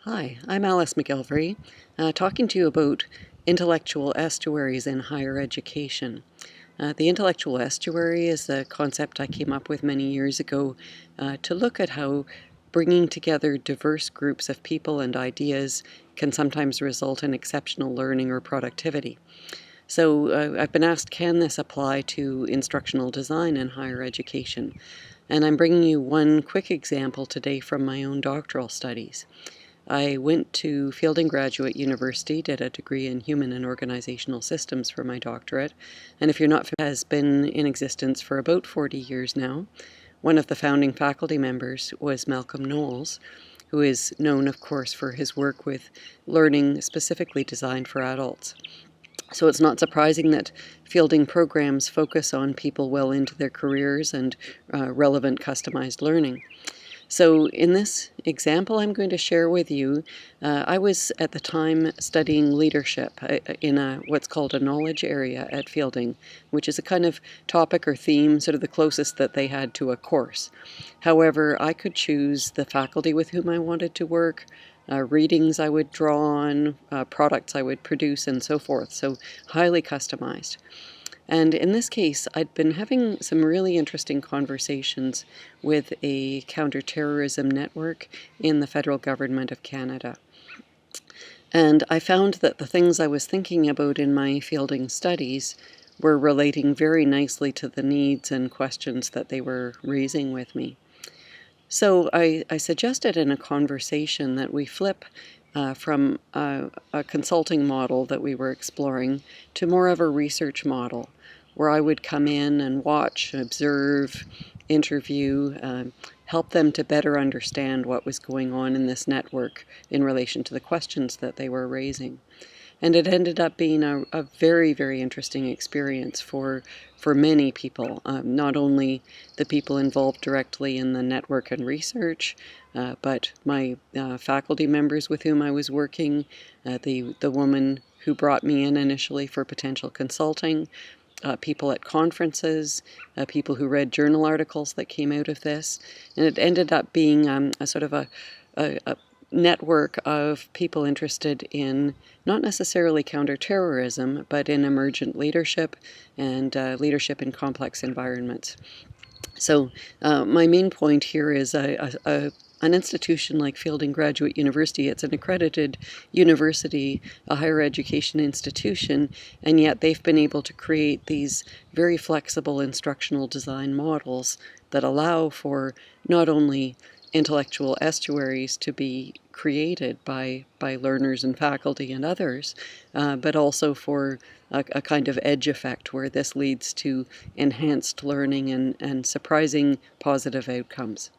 Hi, I'm Alice McGilvery, talking to you about intellectual estuaries in higher education. The intellectual estuary is a concept I came up with many years ago to look at how bringing together diverse groups of people and ideas can sometimes result in exceptional learning or productivity. So I've been asked, can this apply to instructional design in higher education? And I'm bringing you one quick example today from my own doctoral studies. I went to Fielding Graduate University, did a degree in Human and Organizational Systems for my doctorate, and if you're not familiar, has been in existence for about 40 years now. One of the founding faculty members was Malcolm Knowles, who is known, of course, for his work with learning specifically designed for adults. So it's not surprising that Fielding programs focus on people well into their careers and relevant customized learning. So in this example I'm going to share with you, I was at the time studying leadership in what's called a knowledge area at Fielding, which is a kind of topic or theme, sort of the closest that they had to a course. However, I could choose the faculty with whom I wanted to work, readings I would draw on, products I would produce, and so forth, so highly customized. And in this case, I'd been having some really interesting conversations with a counterterrorism network in the federal government of Canada. And I found that the things I was thinking about in my Fielding studies were relating very nicely to the needs and questions that they were raising with me. So I suggested in a conversation that we flip from a consulting model that we were exploring to more of a research model, where I would come in and watch, observe, interview, help them to better understand what was going on in this network in relation to the questions that they were raising. And it ended up being a very, very interesting experience for many people, not only the people involved directly in the network and research, but my faculty members with whom I was working, the woman who brought me in initially for potential consulting, people at conferences, people who read journal articles that came out of this. And it ended up being a sort of a network of people interested in not necessarily counterterrorism, but in emergent leadership and leadership in complex environments. So my main point here is an institution like Fielding Graduate University. It's an accredited university, a higher education institution, and yet they've been able to create these very flexible instructional design models that allow for not only intellectual estuaries to be created by learners and faculty and others, but also for a kind of edge effect where this leads to enhanced learning and surprising positive outcomes.